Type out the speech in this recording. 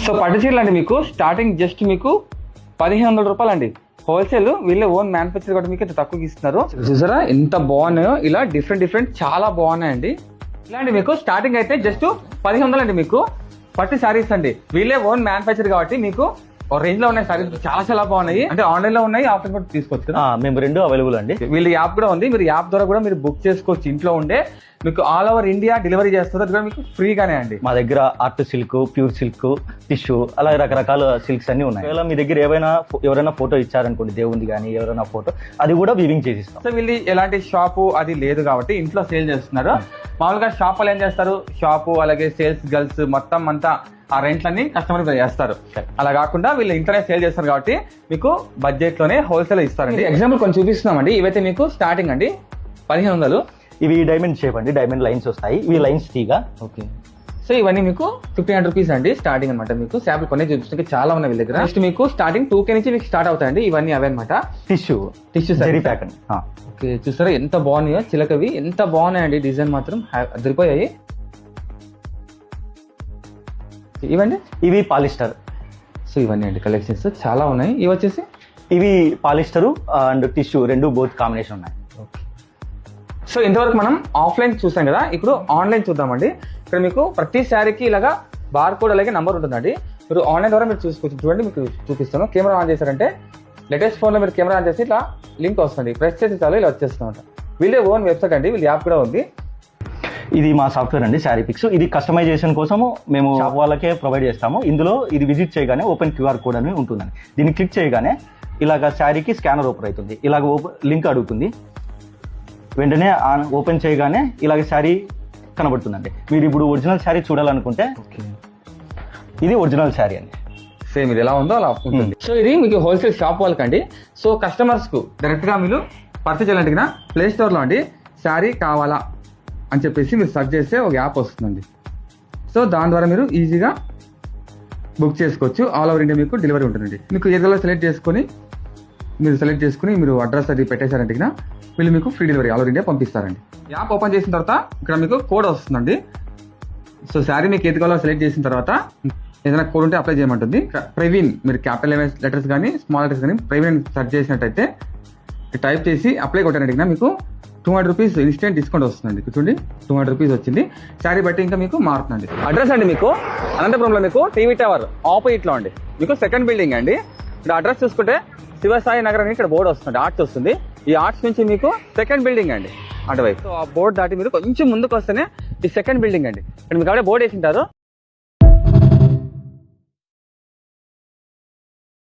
So పట్టు చీరలు అండి మీకు స్టార్టింగ్ జస్ట్ మీకు 1500 రూపాయలు అండి. హోల్సేల్ వీళ్ళే ఓన్ మ్యానుఫ్యాక్చర్ కూడా మీకు తక్కువకి ఇస్తున్నారు. చూసారా ఎంత బాగున్నాయో, ఇలా డిఫరెంట్ చాలా బాగున్నాయండి. ఇలాంటి మీకు స్టార్టింగ్ అయితే జస్ట్ 1100 అండి. మీకు పట్టు శారీస్ అండి, వీళ్ళే ఓన్ మ్యానుఫ్యాక్చర్ కాబట్టి మీకు రేంజ్ లో ఉన్నాయి సారీస్, చాలా బాగున్నాయి. అంటే ఆన్లైన్ లో ఉన్నాయి, ఆఫ్లైన్ కూడా తీసుకోవచ్చు కదా. మేము రెండు అవైలబుల్ అండి. వీళ్ళ యాప్ కూడా ఉంది, మీరు యాప్ ద్వారా కూడా మీరు బుక్ చేసుకోవచ్చు. ఇంట్లో ఉండే మీకు ఆల్ ఓవర్ ఇండియా డెలివరీ చేస్తుంది, అది కూడా మీకు ఫ్రీగానే అండి. మా దగ్గర art silk, pure silk, tissue అలా రకరకాల సిల్క్స్ అన్ని ఉన్నాయి. ఒకవేళ మీ దగ్గర ఎవరైనా ఫోటో ఇచ్చారనుకోండి, దేవుంది కానీ ఎవరైనా ఫోటో, అది కూడా వీవింగ్ చేసిస్తాం. సో వీళ్ళు ఎలాంటి షాపు అది లేదు కాబట్టి ఇంట్లో సేల్ చేస్తున్నారు. మామూలుగా షాప్ వాళ్ళు ఏం చేస్తారు, షాపు అలాగే సేల్స్ గర్ల్స్ మొత్తం అంతా ఆ రెంట్లన్నీ కస్టమర్ చేస్తారు. అలా కాకుండా వీళ్ళు ఇంటర్నే సేల్ చేస్తారు కాబట్టి మీకు బడ్జెట్ లోనే హోల్సేల్ ఇస్తారండి. ఎగ్జాంపుల్ కొంచెం చూపిస్తున్నామండి. ఇవైతే మీకు స్టార్టింగ్ అండి 1500. ఇవి డైమండ్ షేప్ అండి, డైమండ్ లైన్స్ వస్తాయి. ఇవి లైన్స్ తీగా. ఓకే. సో ఇవన్నీ మీకు 1500 రూపీస్ అండి స్టార్టింగ్ అనమాట. మీకు శాంపుల్ కొన్ని చూపిస్తే చాలా ఉన్నాయి వీళ్ళ దగ్గర. నెక్స్ట్ మీకు స్టార్టింగ్ 2K నుంచి మీకు స్టార్ట్ అవుతాయండి. ఇవన్నీ అవే అనమాట. టిష్యూ సారీ ప్యాక్ అండి. ఓకే, చూసారా ఎంత బాగున్నాయో చిలకవి, ఎంత బాగున్నాయండి. డిజైన్ మాత్రం అదిరిపోయాయి. ఇవండి ఇవి పాలిస్టర్. సో ఇవన్నీ అండి కలెక్షన్స్ చాలా ఉన్నాయి. ఇవి వచ్చేసి ఇవి పాలిస్టరు అండ్ టిష్యూ రెండు బోత్ కాంబినేషన్ ఉన్నాయి. సో ఇంతవరకు మనం ఆఫ్లైన్ చూసాం కదా, ఇప్పుడు ఆన్లైన్ చూద్దామండి. ఇక్కడ మీకు ప్రతి శారీకి ఇలాగా బార్ కోడ్ అలాగే నంబర్ ఉంటుందండి. మీరు ఆన్లైన్ ద్వారా మీరు చూసుకోవచ్చు. చూడండి మీకు చూపిస్తాను. కెమెరా ఆన్ చేశారంటే లేటెస్ట్ ఫోన్లో మీరు కెమెరా ఆన్ చేసి ఇట్లా లింక్ వస్తుంది, ప్రెస్ చేసి చాలు ఇలా వచ్చేస్తుందంట. వీళ్ళే ఓన్ వెబ్సైట్ అండి, వీళ్ళ యాప్ కూడా ఉంది. ఇది మా సాఫ్ట్వేర్ అండి, శారీ పిక్స్. ఇది కస్టమైజేషన్ కోసము మేము షాప్ వాళ్ళకే ప్రొవైడ్ చేస్తాము. ఇందులో ఇది విజిట్ చేయగానే ఓపెన్ QR కోడ్ అని ఉంటుందండి. దీన్ని క్లిక్ చేయగానే ఇలాగ శారీకి స్కానర్ ఓపెన్ అవుతుంది. ఇలాగ లింక్ అడుగుతుంది. వెంటనే ఓపెన్ చేయగానే ఇలాగ శారీ కనబడుతుందండి. మీరు ఇప్పుడు ఒరిజినల్ శారీ చూడాలనుకుంటే ఇది ఒరిజినల్ శారీ అండి. సేమ్ ఇది ఎలా ఉందో అలా ఉంటుంది. సో ఇది మీకు హోల్సేల్ షాప్ వాళ్ళకండి. సో కస్టమర్స్ కు డైరెక్ట్ గా మీరు పర్చేజ్ చేయాలంటే ప్లే స్టోర్ లో అండి శారీ కావాలా అని చెప్పేసి మీరు సెర్చ్ చేస్తే ఒక యాప్ వస్తుందండి. సో దాని ద్వారా మీరు ఈజీగా బుక్ చేసుకోవచ్చు. ఆల్ ఓవర్ ఇండియా మీకు డెలివరీ ఉంటుందండి. మీకు ఏరియాలో సెలెక్ట్ చేసుకుని మీరు అడ్రస్ అది పెట్టేశారంటే వీళ్ళు మీకు free delivery all over India పంపిస్తారండి. యాప్ ఓపెన్ చేసిన తర్వాత ఇక్కడ మీకు కోడ్ వస్తుందండి. సో శారీ మీకు ఏది కావాలో సెలెక్ట్ చేసిన తర్వాత ఏదైనా కోడ్ ఉంటే అప్లై చేయమంటుంది. ప్రవీణ్ మీరు క్యాపిటల్ లెటర్స్ కానీ స్మాల్ లెటర్స్ కానీ ప్రవీణ్ సెర్చ్ చేసినట్టయితే టైప్ చేసి అప్లై కొట్టారంటే మీకు 200 రూపీస్ ఇన్స్టెంట్ డిస్కౌంట్ వస్తుందండి. చూడండి 200 రూపీస్ వచ్చింది. శారీ బట్టి ఇంకా మీకు మారుతుందండి. అడ్రస్ అండి మీకు అనంతపురంలో మీకు టీవీ టవర్ ఆపోజిట్ లో అండి మీకు సెకండ్ బిల్డింగ్ అండి. ఇక్కడ అడ్రస్ చూసుకుంటే శివసాయి నగర్ అని ఇక్కడ బోర్డు వస్తుంది, ఆర్ట్స్ వస్తుంది. ఈ ఆర్ట్స్ నుంచి మీకు సెకండ్ బిల్డింగ్ అండి అటువైపు. సో ఆ బోర్డు దాటి మీరు కొంచెం ముందుకు వస్తేనే ఈ సెకండ్ బిల్డింగ్ అండి. ఇక్కడ మీకు అప్పుడే బోర్డు వేసింటారు.